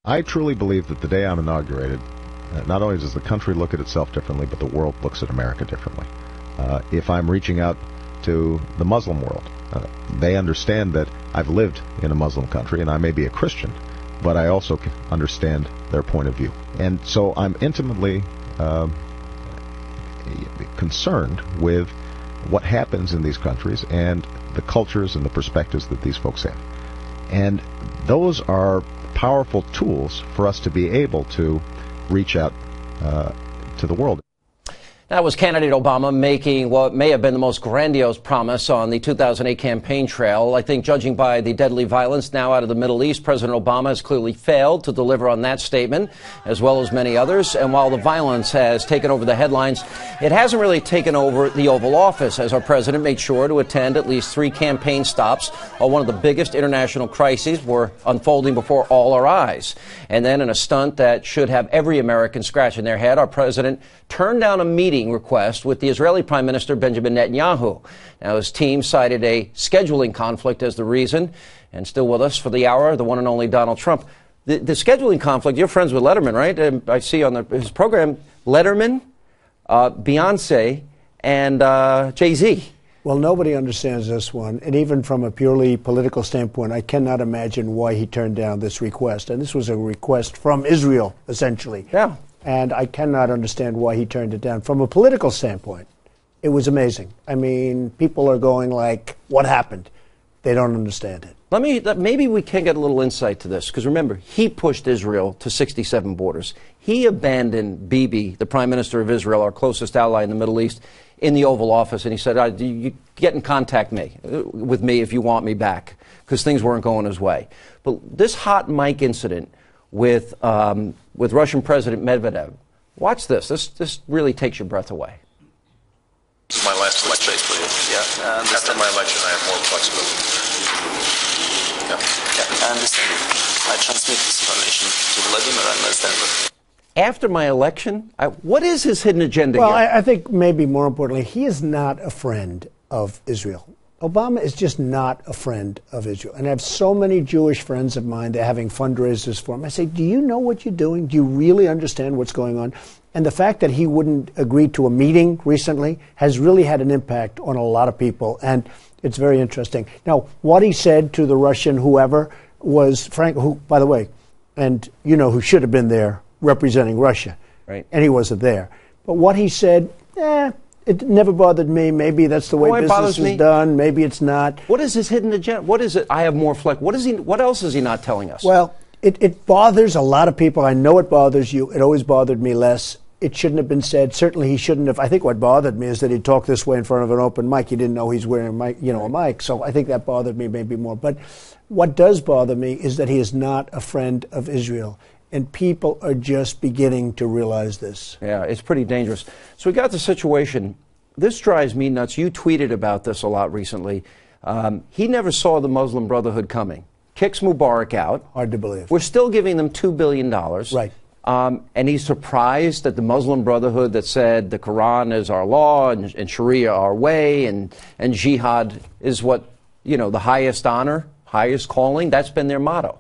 I truly believe that the day I'm inaugurated, not only does the country look at itself differently, but the world looks at America differently. If I'm reaching out to the Muslim world, they understand that I've lived in a Muslim country, and I may be a Christian, but I also understand their point of view. And so I'm intimately concerned with what happens in these countries and the cultures and the perspectives that these folks have. And those are powerful tools for us to be able to reach out to the world. That was candidate Obama making what may have been the most grandiose promise on the 2008 campaign trail. I think, judging by the deadly violence now out of the Middle East, President Obama has clearly failed to deliver on that statement, as well as many others. And while the violence has taken over the headlines, it hasn't really taken over the Oval Office, as our president made sure to attend at least 3 campaign stops while one of the biggest international crises were unfolding before all our eyes. And then, in a stunt that should have every American scratching their head, our president turned down a meeting request with the Israeli Prime Minister Benjamin Netanyahu. Now, his team cited a scheduling conflict as the reason. And still with us for the hour, the one and only Donald Trump. The scheduling conflict, you're friends with Letterman, right? And I see on his program, Letterman, Beyonce, and Jay-Z. Well, nobody understands this one. And even from a purely political standpoint, I cannot imagine why he turned down this request. And this was a request from Israel, essentially. Yeah. And I cannot understand why he turned it down. From a political standpoint, it was amazing. I mean, people are going like, what happened? They don't understand it. Maybe we can get a little insight to this, because remember, he pushed Israel to 67 borders. He abandoned Bibi, the Prime Minister of Israel, our closest ally in the Middle East, in the Oval Office, and he said, you get in contact with me if you want me back, because things weren't going his way. But this hot mic incident with Russian President Medvedev, watch this. This really takes your breath away. This is my last election. Yeah. After my election, I have more flexibility. Yeah, I understand. I transmit this information to Vladimir and understand. After my election, what is his hidden agenda here? Well, I think maybe more importantly, he is not a friend of Israel. Obama is just not a friend of Israel. And I have so many Jewish friends of mine, they're having fundraisers for him. I say, do you know what you're doing? Do you really understand what's going on? And the fact that he wouldn't agree to a meeting recently has really had an impact on a lot of people. And it's very interesting. Now, what he said to the Russian whoever was Frank, who, by the way, and you know who should have been there representing Russia. Right. And he wasn't there. But what he said, it never bothered me. Maybe that's the way business is done. Maybe it's not. What is his hidden agenda? What is it? I have more flex. What else is he not telling us? Well, it bothers a lot of people. I know it bothers you. It always bothered me less. It shouldn't have been said. Certainly he shouldn't have. I think what bothered me is that he talked this way in front of an open mic. He didn't know he's wearing a mic. So I think that bothered me maybe more. But what does bother me is that he is not a friend of Israel. And people are just beginning to realize this. Yeah, it's pretty dangerous. So we got the situation. This drives me nuts. You tweeted about this a lot recently. He never saw the Muslim Brotherhood coming. Kicks Mubarak out. Hard to believe. We're still giving them $2 billion. Right. And he's surprised that the Muslim Brotherhood that said the Quran is our law and Sharia our way and jihad is what, the highest honor, highest calling, that's been their motto.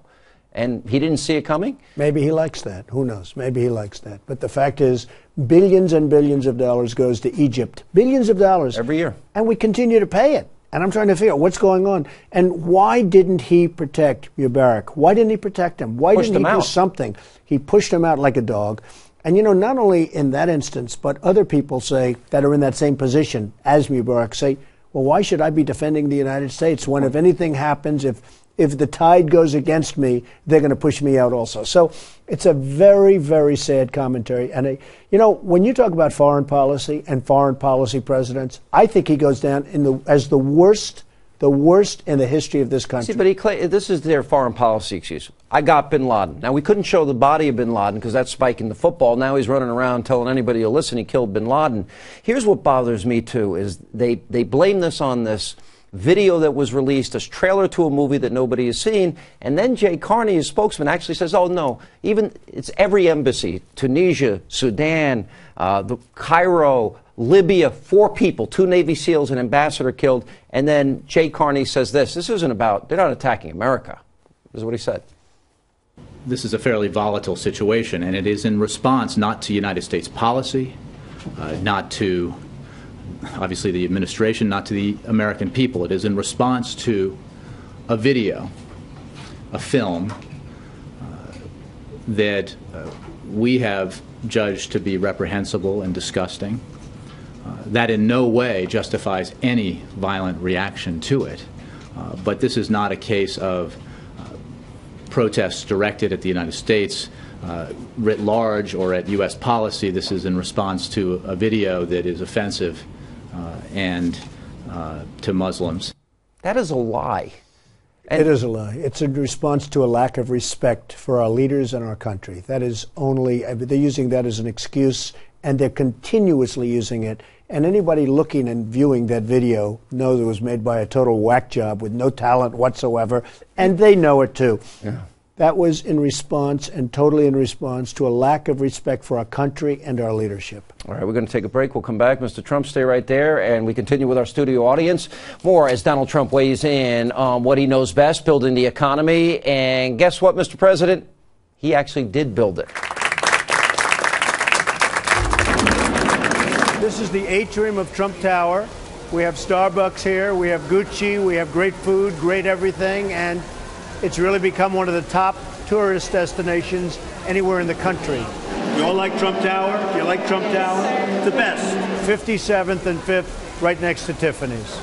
And he didn't see it coming? Maybe he likes that. Who knows? Maybe he likes that. But the fact is, billions and billions of dollars goes to Egypt. Billions of dollars. Every year. And we continue to pay it. And I'm trying to figure out what's going on. And why didn't he protect Mubarak? Why didn't he protect him? Why didn't he do something? He pushed him out like a dog. And, not only in that instance, but other people say that are in that same position as Mubarak say, well, why should I be defending the United States when if anything happens, if the tide goes against me, they're going to push me out also. So it's a very, very sad commentary. And, when you talk about foreign policy and foreign policy presidents, I think he goes down as the worst in the history of this country. See, but this is their foreign policy excuse. I got bin Laden. Now, we couldn't show the body of bin Laden because that's spiking the football. Now he's running around telling anybody who'll listen he killed bin Laden. Here's what bothers me, too, is they blame this on this video that was released, a trailer to a movie that nobody has seen, and then Jay Carney, his spokesman, actually says, oh, no, it's every embassy, Tunisia, Sudan, Cairo, Libya, 4 people, 2 Navy SEALs, an ambassador killed, and then Jay Carney says this isn't about, they're not attacking America. This is what he said. This is a fairly volatile situation, and it is in response not to United States policy, not to, obviously, the administration, not to the American people. It is in response to a video, a film, that we have judged to be reprehensible and disgusting, that in no way justifies any violent reaction to it. But this is not a case of protests directed at the United States writ large or at U.S. policy. This is in response to a video that is offensive and to Muslims. That is a lie. It is a lie. It's in response to a lack of respect for our leaders and our country. That is only, they're using that as an excuse, and they're continuously using it. And anybody looking and viewing that video knows it was made by a total whack job with no talent whatsoever, and they know it too. Yeah. That was in response, and totally in response, to a lack of respect for our country and our leadership. All right, we're going to take a break. We'll come back. Mr. Trump, stay right there, and we continue with our studio audience. More as Donald Trump weighs in on what he knows best, building the economy. And guess what, Mr. President? He actually did build it. This is the atrium of Trump Tower. We have Starbucks here. We have Gucci. We have great food, great everything. And it's really become one of the top tourist destinations anywhere in the country. You all like Trump Tower? Do you like Trump Tower? The best. 57th and 5th, right next to Tiffany's.